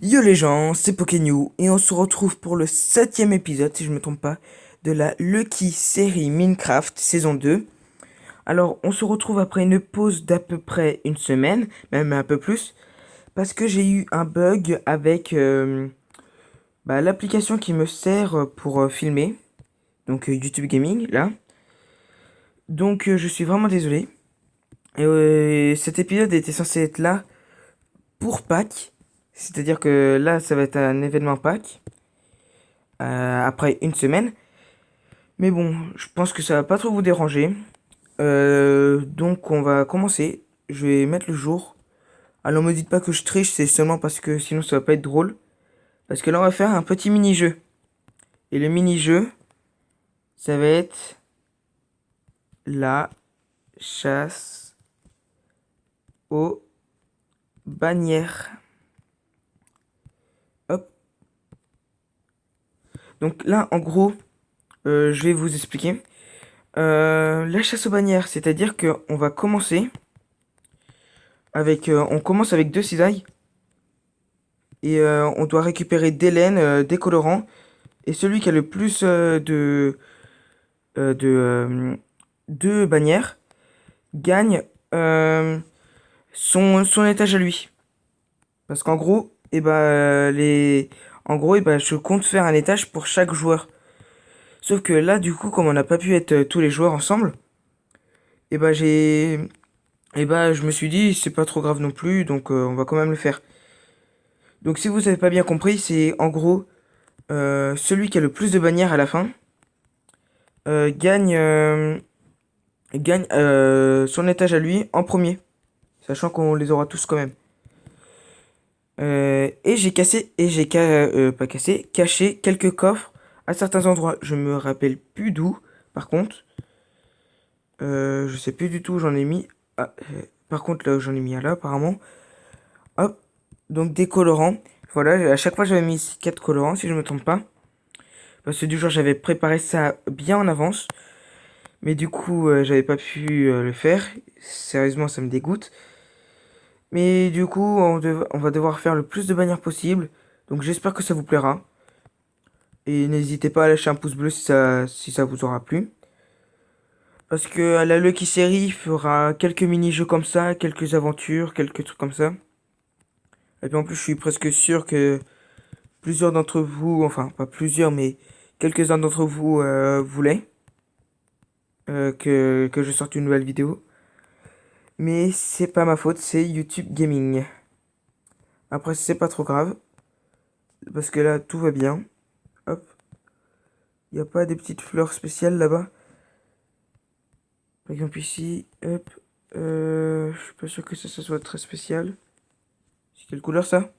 Yo les gens, c'est Pokénew et on se retrouve pour le 7e épisode, si je me trompe pas, de la Lucky série Minecraft saison 2. Alors on se retrouve après une pause d'à peu près une semaine, même un peu plus, parce que j'ai eu un bug avec l'application qui me sert pour filmer, donc YouTube Gaming là. Donc je suis vraiment désolé. Et cet épisode était censé être là pour Pâques, c'est-à-dire que là ça va être un événement Pâques. Après une semaine. Mais bon, je pense que ça va pas trop vous déranger. Donc on va commencer. Je vais mettre le jour. Alors me dites pas que je triche, c'est seulement parce que sinon ça va pas être drôle. Parce que là on va faire un petit mini-jeu. Et le mini-jeu, ça va être la chasse aux bannières. Hop. Donc là en gros, je vais vous expliquer. La chasse aux bannières, c'est-à-dire que on va commencer avec, on commence avec deux cisailles. Et on doit récupérer des laines, des colorants. Et celui qui a le plus euh, de, euh, de bannières gagne son étage à lui. Parce qu'en gros, je compte faire un étage pour chaque joueur. Sauf que là, du coup, comme on n'a pas pu être tous les joueurs ensemble, et bah j'ai, et bah je me suis dit c'est pas trop grave non plus, donc on va quand même le faire. Donc si vous avez pas bien compris, c'est en gros celui qui a le plus de bannières à la fin gagne son étage à lui en premier, sachant qu'on les aura tous quand même. Et j'ai cassé, et j'ai pas cassé, caché quelques coffres à certains endroits. Je me rappelle plus d'où, par contre. Je sais plus du tout où j'en ai mis. Ah, par contre, là, j'en ai mis un là, apparemment. Hop, donc des colorants. Voilà, à chaque fois, j'avais mis 4 colorants, si je me trompe pas. Parce que du jour, j'avais préparé ça bien en avance. Mais du coup, j'avais pas pu le faire. Sérieusement, ça me dégoûte. Mais du coup, on va devoir faire le plus de bannières possible. Donc j'espère que ça vous plaira. Et n'hésitez pas à lâcher un pouce bleu si ça vous aura plu. Parce que à la Lucky Série fera quelques mini-jeux comme ça, quelques aventures, quelques trucs comme ça. Et puis en plus, je suis presque sûr que plusieurs d'entre vous, enfin pas plusieurs, mais quelques-uns d'entre vous voulaient que je sorte une nouvelle vidéo. Mais c'est pas ma faute, c'est YouTube Gaming. Après, c'est pas trop grave, parce que là, tout va bien. Hop, il n'y a pas des petites fleurs spéciales là-bas. Par exemple ici, hop, je suis pas sûr que ça soit très spécial. C'est quelle couleur ça?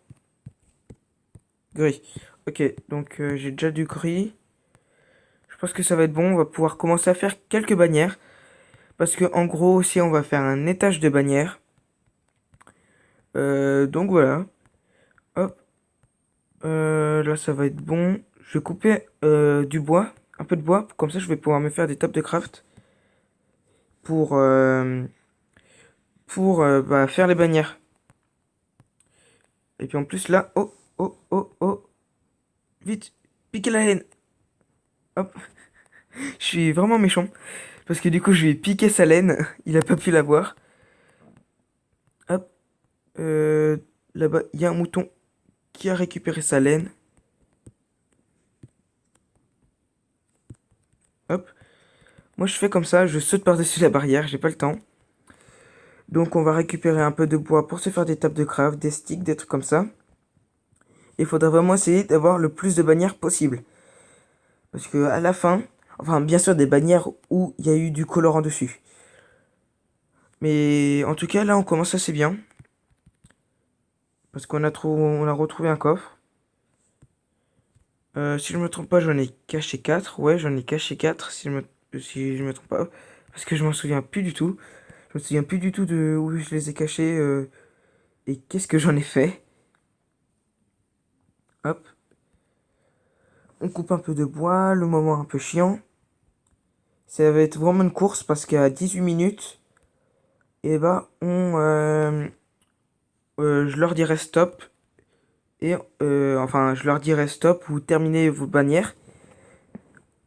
Gris. Ok, donc j'ai déjà du gris. Je pense que ça va être bon, on va pouvoir commencer à faire quelques bannières. Parce que en gros aussi on va faire un étage de bannières. Donc voilà. Hop, là ça va être bon. Je vais couper du bois, un peu de bois, comme ça je vais pouvoir me faire des tables de craft pour, faire les bannières. Et puis en plus là, oh, oh, oh, oh, vite, piquez la laine. Hop, je suis vraiment méchant. Parce que du coup je lui ai piqué sa laine, il a pas pu la voir. Hop, euh, là-bas il y a un mouton qui a récupéré sa laine. Hop, moi je fais comme ça, je saute par-dessus la barrière, j'ai pas le temps. Donc on va récupérer un peu de bois pour se faire des tables de craft, des sticks, des trucs comme ça. Il faudra vraiment essayer d'avoir le plus de bannières possible. Parce que à la fin, enfin bien sûr des bannières où il y a eu du colorant dessus. Mais en tout cas là on commence assez bien. Parce on a retrouvé un coffre. Si je me trompe pas, j'en ai caché 4. Ouais, j'en ai caché 4 si je me trompe pas. Parce que je m'en souviens plus du tout. Je me souviens plus du tout de où je les ai cachés et qu'est-ce que j'en ai fait. Hop. On coupe un peu de bois, le moment un peu chiant. Ça va être vraiment une course parce qu'à 18 minutes, et bah je leur dirai stop Et enfin, je leur dirai stop ou terminez vos bannières.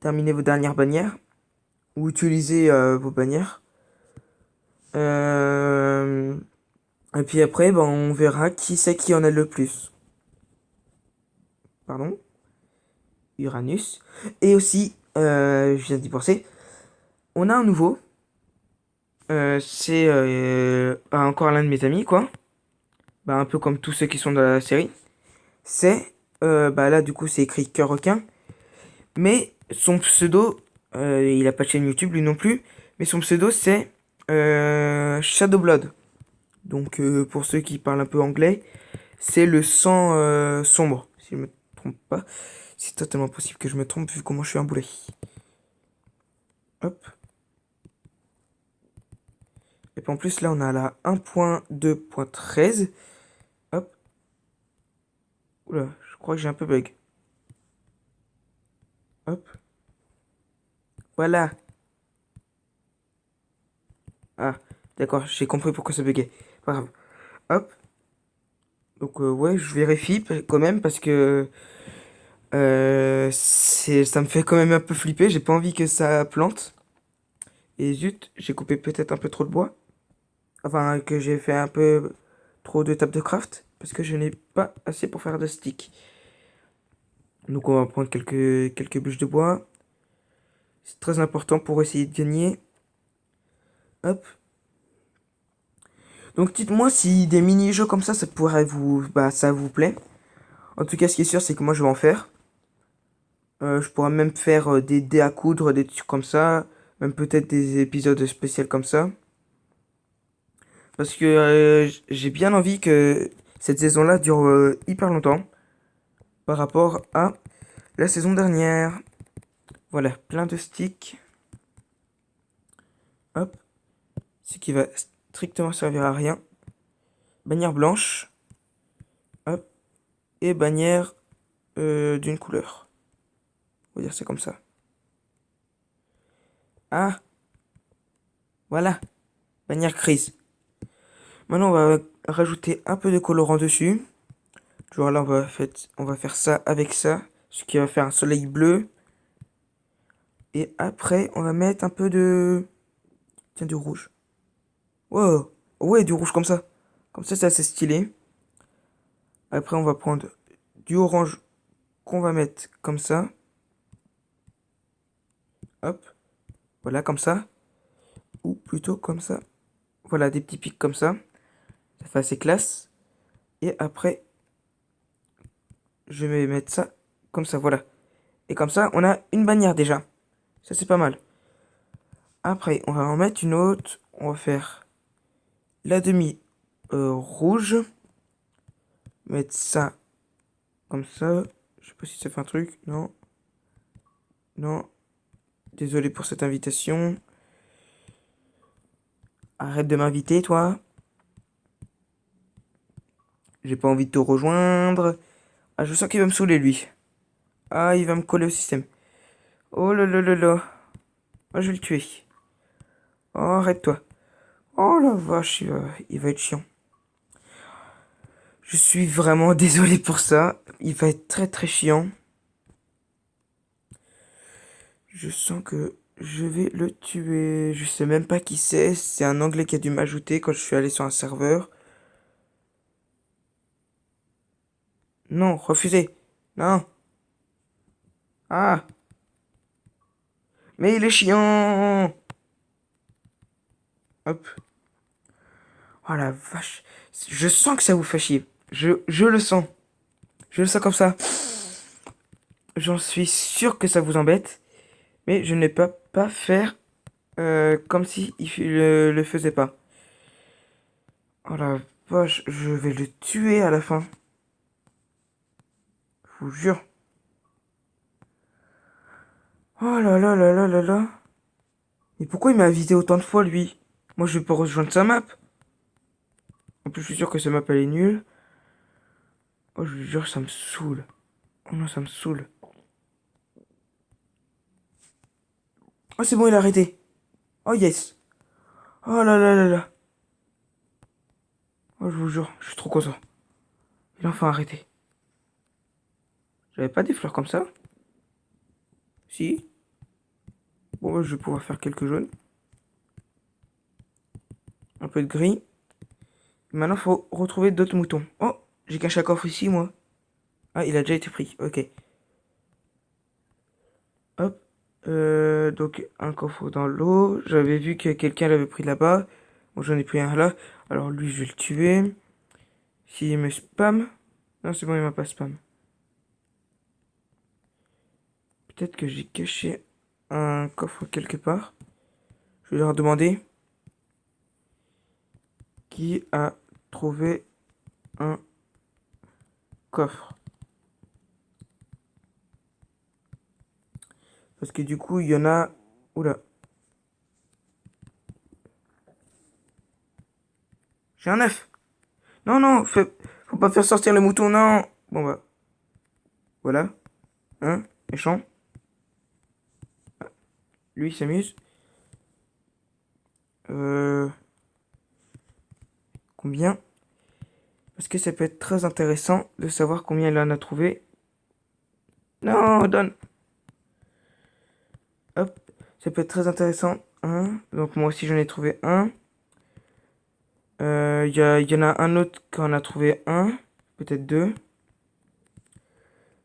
Terminez vos dernières bannières. Ou utilisez vos bannières. Euh, et puis après, ben, on verra qui c'est qui en a le plus. Pardon. Uranus. Et aussi, je viens d'y penser, on a un nouveau. C'est encore l'un de mes amis, quoi. Bah, un peu comme tous ceux qui sont dans la série. C'est, bah là, du coup, c'est écrit Cœur Requin. Mais son pseudo, il a pas de chaîne YouTube, lui non plus. Mais son pseudo, c'est Shadowblood. Donc, pour ceux qui parlent un peu anglais, c'est le sang sombre, si je me trompe pas. C'est totalement possible que je me trompe vu comment je suis un boulet. Hop. Et puis en plus, là, on a la 1.2.13. Hop. Oula, je crois que j'ai un peu bug. Hop. Voilà. Ah, d'accord, j'ai compris pourquoi ça buguait. Pas grave. Hop. Donc, ouais, je vérifie quand même parce que ça me fait quand même un peu flipper. J'ai pas envie que ça plante. Et zut, j'ai coupé peut-être un peu trop de bois. Enfin, que j'ai fait un peu trop de table de craft. Parce que je n'ai pas assez pour faire de stick. Donc, on va prendre quelques bûches de bois. C'est très important pour essayer de gagner. Hop. Donc dites-moi si des mini-jeux comme ça pourrait ça vous plaît. En tout cas, ce qui est sûr, c'est que moi, je vais en faire. Je pourrais même faire des dés à coudre, des trucs comme ça. Même peut-être des épisodes spéciaux comme ça. Parce que j'ai bien envie que cette saison-là dure hyper longtemps. Par rapport à la saison dernière. Voilà, plein de sticks. Hop. Ce qui va strictement servir à rien. Bannière blanche. Hop. Et bannière d'une couleur. On va dire c'est comme ça. Ah, voilà. Bannière grise. Maintenant, on va rajouter un peu de colorant dessus. Genre là, on va faire ça avec ça. Ce qui va faire un soleil bleu. Et après, on va mettre un peu de... Tiens, du rouge. Wow. Ouais, du rouge comme ça. Comme ça, c'est assez stylé. Après, on va prendre du orange qu'on va mettre comme ça. Hop. Voilà, comme ça. Ou plutôt comme ça. Voilà, des petits pics comme ça. Ça fait assez classe. Et après, je vais mettre ça comme ça, voilà. Et comme ça, on a une bannière déjà. Ça, c'est pas mal. Après, on va en mettre une autre. On va faire la demi rouge. Mettre ça comme ça. Je sais pas si ça fait un truc. Non. Non. Désolé pour cette invitation. Arrête de m'inviter, toi. J'ai pas envie de te rejoindre. Ah, je sens qu'il va me saouler, lui. Ah, il va me coller au système. Oh là là là là. Ah, je vais le tuer. Oh, arrête-toi. Oh la vache, il va être chiant. Je suis vraiment désolé pour ça. Il va être très très chiant. Je sens que je vais le tuer. Je sais même pas qui c'est. C'est un anglais qui a dû m'ajouter quand je suis allé sur un serveur. Non, refusé. Non. Ah. Mais il est chiant. Hop. Oh la vache. Je sens que ça vous fait chier. Je le sens. Je le sens comme ça. J'en suis sûr que ça vous embête. Mais je ne peux pas faire comme si il le faisait pas. Oh la vache, je vais le tuer à la fin. Je vous jure. Oh là là là là là là. Mais pourquoi il m'a invité autant de fois, lui? Moi, je vais pas rejoindre sa map. En plus, je suis sûr que sa map, elle est nulle. Oh, je vous jure, ça me saoule. Oh non, ça me saoule. Oh, c'est bon, il a arrêté. Oh, yes. Oh là là là là. Oh, je vous jure, je suis trop content. Il a enfin arrêté. J'avais pas des fleurs comme ça? Si. Bon, bah, je vais pouvoir faire quelques jaunes. Un peu de gris. Maintenant, faut retrouver d'autres moutons. Oh, j'ai caché un coffre ici, moi. Ah, il a déjà été pris. Ok. Hop. Donc, un coffre dans l'eau. J'avais vu que quelqu'un l'avait pris là-bas. Bon, j'en ai pris un là. Alors, lui, je vais le tuer. S'il me spam. Non, c'est bon, il m'a pas spam. Peut-être que j'ai caché un coffre quelque part. Je vais leur demander qui a trouvé un coffre. Parce que du coup, il y en a... Oula. J'ai un œuf. Non, non, faut pas faire sortir le mouton, non. Bon, bah, voilà. Hein, méchant. Lui, il s'amuse. Euh... Combien? Parce que ça peut être très intéressant de savoir combien il en a trouvé. Non, donne. Hop. Ça peut être très intéressant. Un. Donc moi aussi, j'en ai trouvé un. Y en a un autre qui en a trouvé un. Peut-être deux.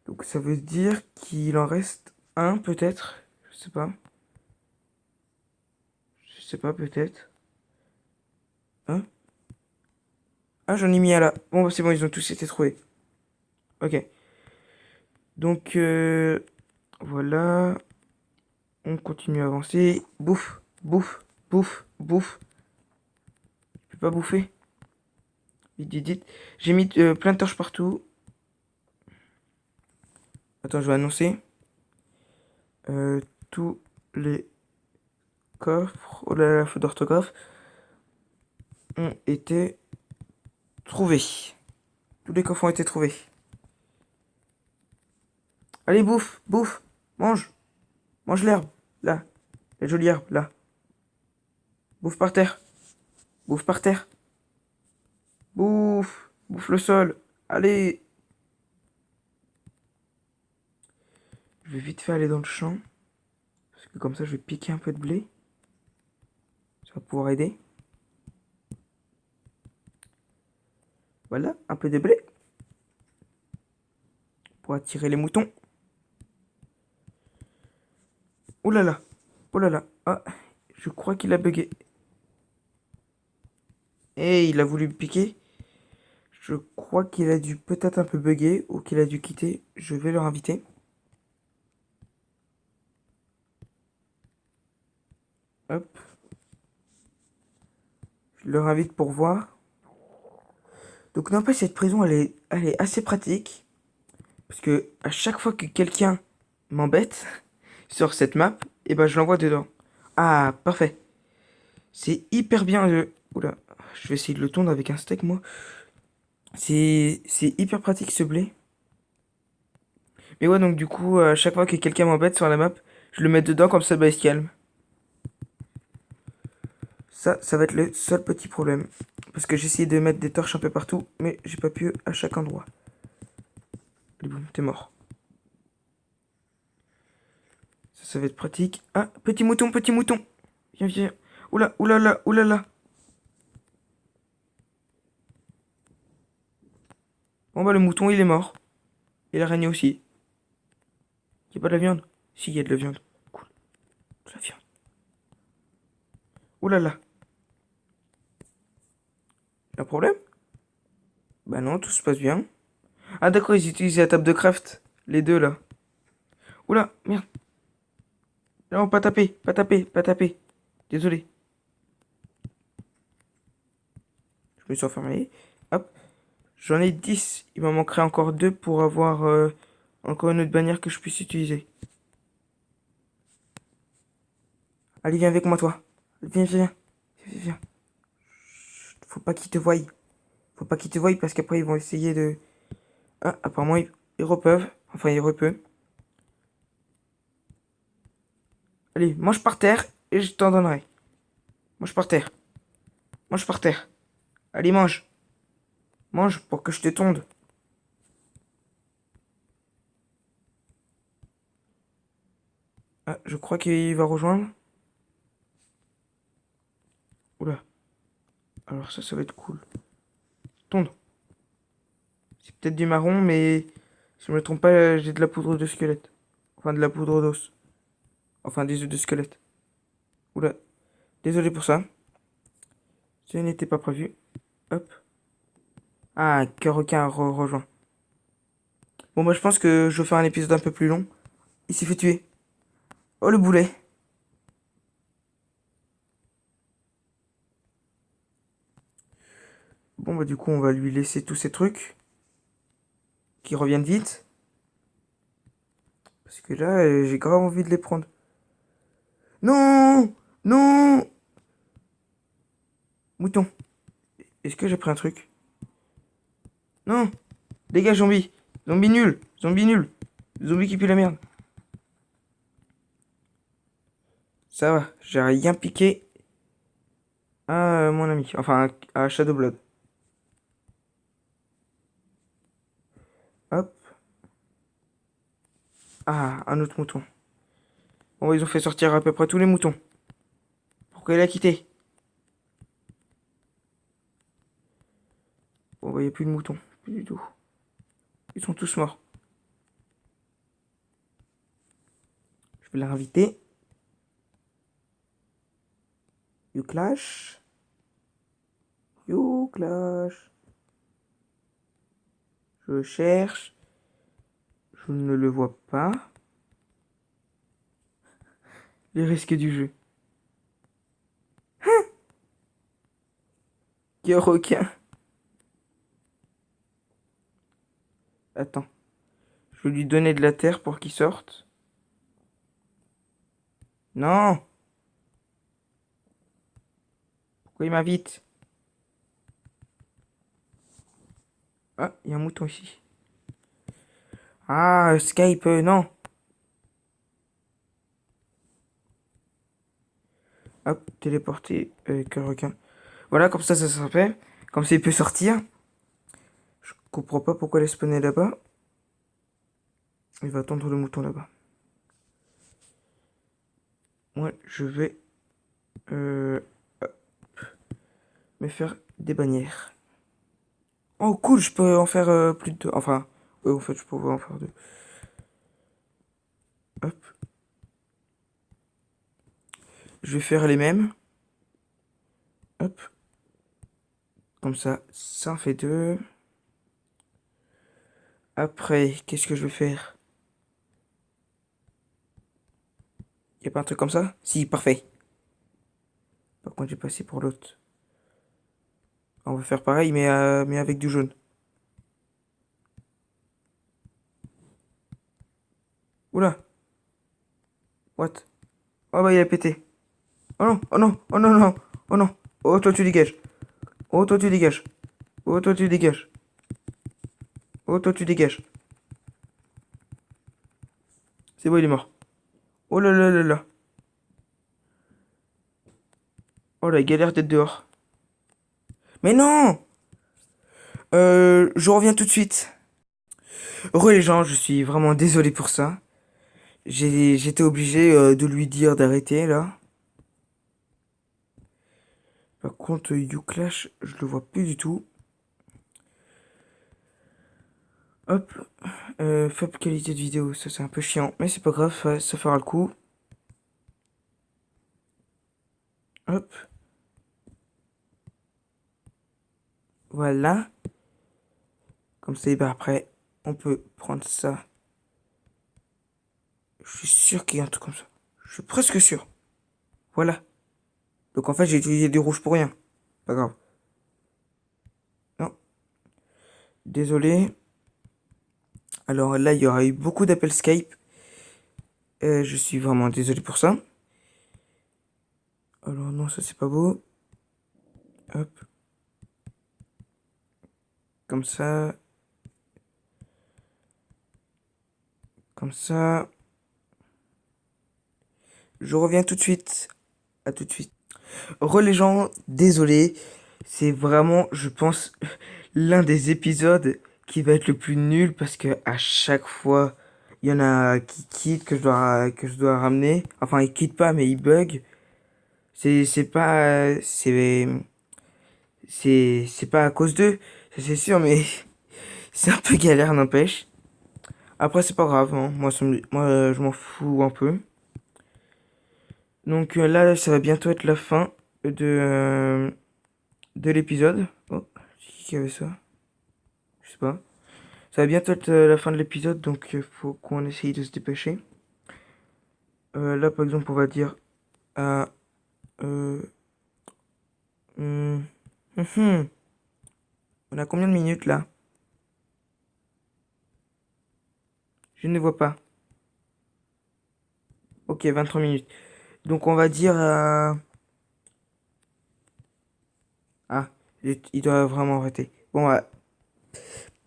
Donc ça veut dire qu'il en reste un, peut-être. Je sais pas. Je sais pas, peut-être. Hein? Ah, j'en ai mis un là. Bon, bah, c'est bon, ils ont tous été trouvés. Ok. Donc, voilà. On continue à avancer. Bouffe, bouffe, bouffe, bouffe. Je peux pas bouffer. Vite, vite, vite. J'ai mis plein de torches partout. Attends, je vais annoncer. Tous les coffres. Oh là là, faute d'orthographe. Ont été trouvés. Tous les coffres ont été trouvés. Allez, bouffe, bouffe. Mange. Mange l'herbe. Là. La jolie herbe, là. Bouffe par terre. Bouffe par terre. Bouffe. Bouffe le sol. Allez. Je vais vite fait aller dans le champ. Parce que comme ça, je vais piquer un peu de blé. Ça va pouvoir aider. Voilà, un peu de blé. Pour attirer les moutons. Oh là là. Oh là là. Ah, je crois qu'il a bugué. Et il a voulu me piquer. Je crois qu'il a dû peut-être un peu bugger ou qu'il a dû quitter. Je vais leur inviter. Hop. Je leur invite pour voir. Donc n'empêche, cette prison, elle est assez pratique. Parce que à chaque fois que quelqu'un m'embête sur cette map, et ben je l'envoie dedans. Ah, parfait. C'est hyper bien. Oula, je vais essayer de le tondre avec un steak, moi. C'est hyper pratique ce blé. Mais ouais, donc du coup, à chaque fois que quelqu'un m'embête sur la map, je le mets dedans comme ça, bah, il se calme. Ça va être le seul petit problème. Parce que j'ai essayé de mettre des torches un peu partout, mais j'ai pas pu à chaque endroit. Allez, boum, t'es mort. Ça va être pratique. Ah, petit mouton, petit mouton. Viens, viens. Oula, oula, là, oula, là. Bon, bah, le mouton, il est mort. Et l'araignée aussi. Y a pas de la viande? Si, y a de la viande. Cool. De la viande. Oula, là. Un problème? Bah non, tout se passe bien. Ah, d'accord, ils utilisent la table de craft. Les deux, là. Oula, merde. Non, pas taper, pas taper, pas taper. Désolé. Je me suis enfermé. Hop. J'en ai 10. Il m'en manquerait encore 2 pour avoir encore une autre bannière que je puisse utiliser. Allez, viens avec moi, toi. Viens, viens, viens. Viens. Chut, faut pas qu'ils te voient. Faut pas qu'ils te voient parce qu'après ils vont essayer de... Ah, apparemment ils repeuvent. Enfin, ils repeuvent. Allez, mange par terre et je t'en donnerai. Mange par terre. Mange par terre. Allez, mange. Mange pour que je te tonde. Ah, je crois qu'il va rejoindre. Oula. Alors ça va être cool. Tondre. C'est peut-être du marron, mais si je me trompe pas, j'ai de la poudre de squelette. Enfin, de la poudre d'os. Enfin, des œufs de squelette. Oula. Désolé pour ça. Ce n'était pas prévu. Hop. Ah, cœur requin rejoint. Bon, bah, je pense que je vais faire un épisode un peu plus long. Il s'est fait tuer. Oh, le boulet. Bon, bah, du coup, on va lui laisser tous ces trucs. Qui reviennent vite. Parce que là, j'ai grave envie de les prendre. Non! Non! Mouton. Est-ce que j'ai pris un truc? Non! Dégage, zombie! Zombie nul! Zombie nul! Zombie qui pue la merde. Ça va, j'ai rien piqué à mon ami. Enfin, à Shadowblood. Hop. Ah, un autre mouton. Bon, ils ont fait sortir à peu près tous les moutons. Pourquoi il a quitté? Bon, bah, il n'y a plus de moutons. Plus du tout. Ils sont tous morts. Je vais les réinviter. You clash. You clash. Je cherche. Je ne le vois pas. Les risques du jeu. Quel requin. Attends. Je vais lui donner de la terre pour qu'il sorte. Non! Pourquoi il m'invite? Ah, il y a un mouton ici. Ah, Skype, non. Hop, téléporter avec un requin. Voilà, comme ça sera fait. Comme ça, il peut sortir. Je comprends pas pourquoi il est spawné là-bas. Il va attendre le mouton là-bas. Moi, je vais euh, me faire des bannières. Oh, cool, je peux en faire plus de deux. Enfin, ouais, en fait, je peux en faire deux. Hop. Je vais faire les mêmes. Hop. Comme ça en fait deux. Après, qu'est-ce que je vais faire? Y a pas un truc comme ça? Si, parfait. Par contre, j'ai passé pour l'autre. On va faire pareil, mais avec du jaune. Oula, what? Oh bah, il a pété. Oh non, oh non, oh non, non, oh non. Oh, toi, tu dégages. Oh, toi, tu dégages. Oh, toi, tu dégages. Oh, toi, tu dégages. C'est bon, il est mort. Oh là là là là. Oh la galère d'être dehors. Mais non! Je reviens tout de suite. Heureux les gens, je suis vraiment désolé pour ça. J'étais obligé de lui dire d'arrêter là. Par contre, YouClash, je le vois plus du tout. Hop. Faible qualité de vidéo, ça c'est un peu chiant. Mais c'est pas grave, ça fera le coup. Hop. Voilà. Comme ça, et ben après, on peut prendre ça. Je suis sûr qu'il y a un truc comme ça. Je suis presque sûr. Voilà. Donc en fait, j'ai utilisé du rouge pour rien. Pas grave. Non. Désolé. Alors là, il y aura eu beaucoup d'appels Skype. Je suis vraiment désolé pour ça. Alors non, ça c'est pas beau. Hop. Comme ça. Comme ça. Je reviens tout de suite. À tout de suite. Les gens, désolé. C'est vraiment, je pense, l'un des épisodes qui va être le plus nul parce que à chaque fois, Il y en a qui quittent que je dois ramener. Enfin, ils quittent pas, mais ils bug. C'est pas c'est pas à cause d'eux, ça c'est sûr, mais c'est un peu galère, n'empêche. Après, c'est pas grave, hein. Moi, je m'en fous un peu. Donc là, ça va bientôt être la fin de l'épisode. Oh, c'est qui avait ça? Je sais pas. Ça va bientôt être la fin de l'épisode, donc faut qu'on essaye de se dépêcher. Là, par exemple, on va dire à... Euh, hum, hum. On a combien de minutes là? Je ne vois pas. Ok, 23 minutes. Donc on va dire... Ah, il doit vraiment arrêter. Bon,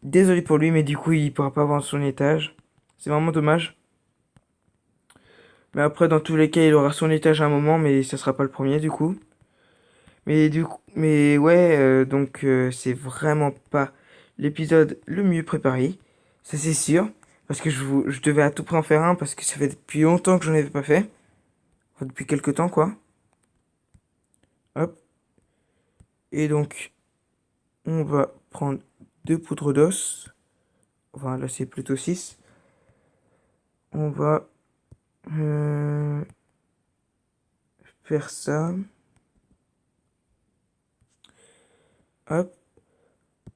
désolé pour lui, mais du coup, il pourra pas avoir son étage. C'est vraiment dommage. Mais après, dans tous les cas, il aura son étage à un moment, mais ça sera pas le premier du coup. Mais ouais, donc c'est vraiment pas l'épisode le mieux préparé. Ça c'est sûr. Parce que je devais à tout prix en faire un, parce que ça fait depuis longtemps que j'en avais pas fait. Enfin, depuis quelques temps, quoi. Hop. Et donc, on va prendre deux poudres d'os. Enfin, là, c'est plutôt 6. On va euh, faire ça. Hop.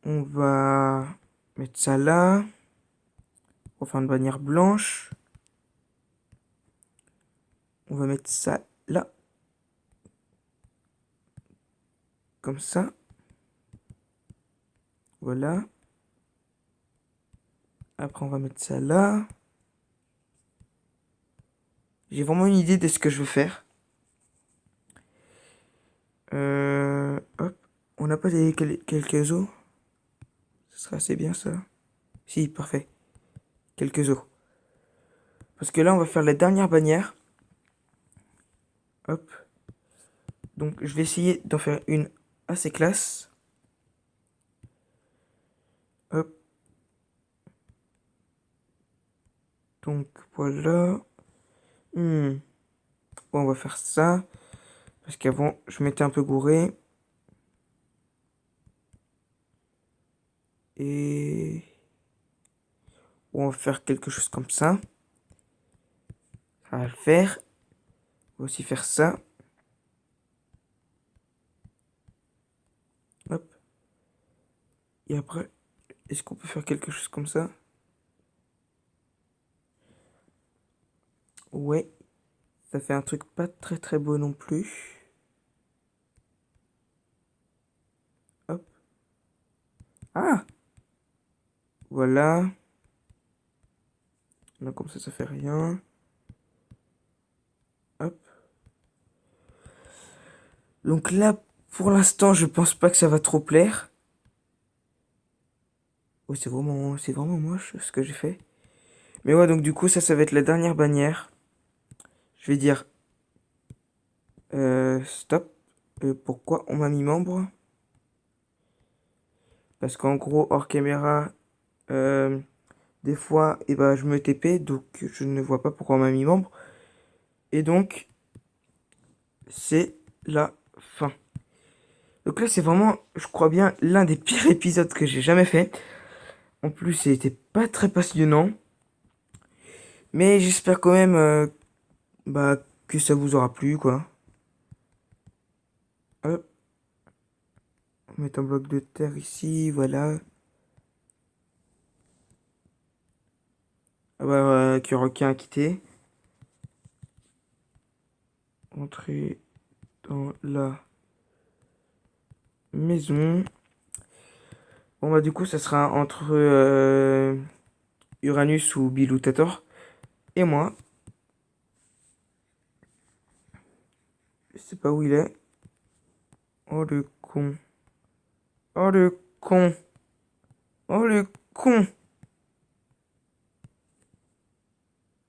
On va mettre ça là. On va faire une bannière blanche. On va mettre ça là. Comme ça. Voilà. Après, on va mettre ça là. J'ai vraiment une idée de ce que je veux faire. Hop. On n'a pas quelques os. Ce sera assez bien ça. Si, parfait. Quelques os. Parce que là, on va faire la dernière bannière. Hop. Donc, je vais essayer d'en faire une assez classe. Hop. Donc, voilà. Bon, on va faire ça. Parce qu'avant, je m'étais un peu gouré. Et... on va faire quelque chose comme ça. Ça va le faire. On va aussi faire ça. Hop. Et après, est-ce qu'on peut faire quelque chose comme ça? Ouais. Ça fait un truc pas très très beau non plus. Hop. Ah! Voilà. Donc comme ça fait rien. Hop. Donc là, pour l'instant, je pense pas que ça va trop plaire. Oh, c'est vraiment moche ce que j'ai fait. Mais ouais, donc du coup, ça va être la dernière bannière. Je vais dire stop. Pourquoi on m'a mis membre? Parce qu'en gros, hors caméra, euh, des fois, eh ben, je me TP, donc je ne vois pas pourquoi on m'a mis membre. Et donc, c'est la fin. Donc là, c'est vraiment, je crois bien, l'un des pires épisodes que j'ai jamais fait. En plus, c'était pas très passionnant. Mais j'espère quand même bah, que ça vous aura plu, quoi. Hop, on met un bloc de terre ici, voilà. Ah bah, que requin a quitté. Entrer dans la maison. Bon bah du coup, ça sera entre Uranus ou Bilutator et moi. Je sais pas où il est. Oh le con. Oh le con. Oh le con.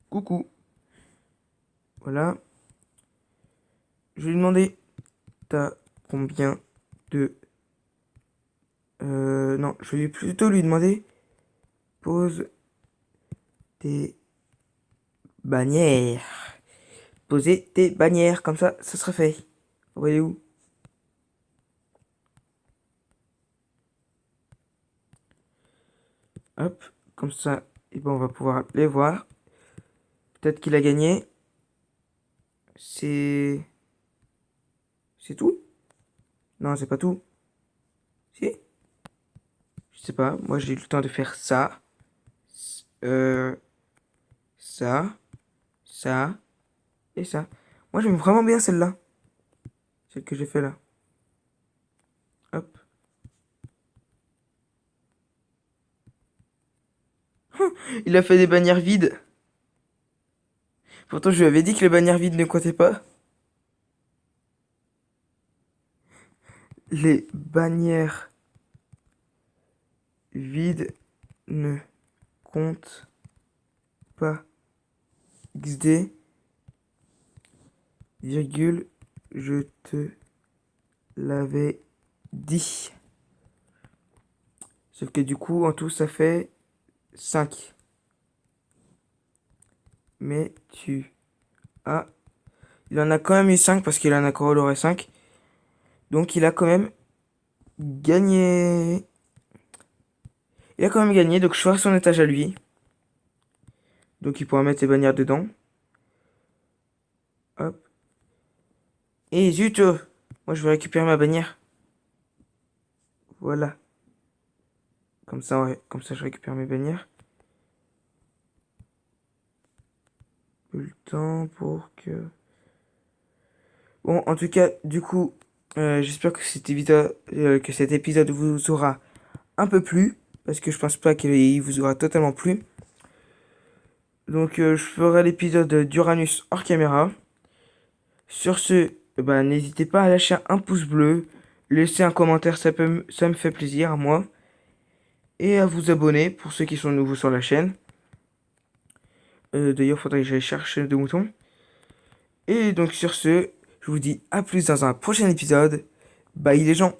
Coucou. Voilà. Je lui ai demandé, t'as combien de... non, je vais plutôt lui demander, pose tes Bannière. Poser tes bannières, comme ça sera fait. Vous voyez où? Hop, comme ça, et ben on va pouvoir les voir. Peut-être qu'il a gagné. C'est... C'est tout? Non, c'est pas tout. Si? Je sais pas, moi j'ai eu le temps de faire ça. Euh... Ça. Ça. Et ça. Moi j'aime vraiment bien celle-là. Celle que j'ai fait là. Hop. Il a fait des bannières vides. Pourtant je lui avais dit que les bannières vides ne comptaient pas. Les bannières vides ne comptent pas. XD, virgule, je te l'avais dit. Sauf que du coup, en tout, ça fait 5. Mais tu as... Il en a quand même eu 5 parce qu'il en a coloré 5. Donc il a quand même gagné. Il a quand même gagné, donc je ferai son étage à lui. Donc il pourra mettre ses bannières dedans. Hop. Et zut, moi je vais récupérer ma bannière. Voilà. Comme ça, ouais. Comme ça je récupère mes bannières. Le temps pour que... Bon, en tout cas, du coup, j'espère que cet épisode vous aura un peu plu. Parce que je pense pas qu'il vous aura totalement plu. Donc, je ferai l'épisode d'Uranus hors caméra. Sur ce, bah, n'hésitez pas à lâcher un pouce bleu. Laisser un commentaire, ça me fait plaisir à moi. Et à vous abonner pour ceux qui sont nouveaux sur la chaîne. D'ailleurs, faudrait que j'aille chercher de moutons. Et donc, sur ce, je vous dis à plus dans un prochain épisode. Bye les gens!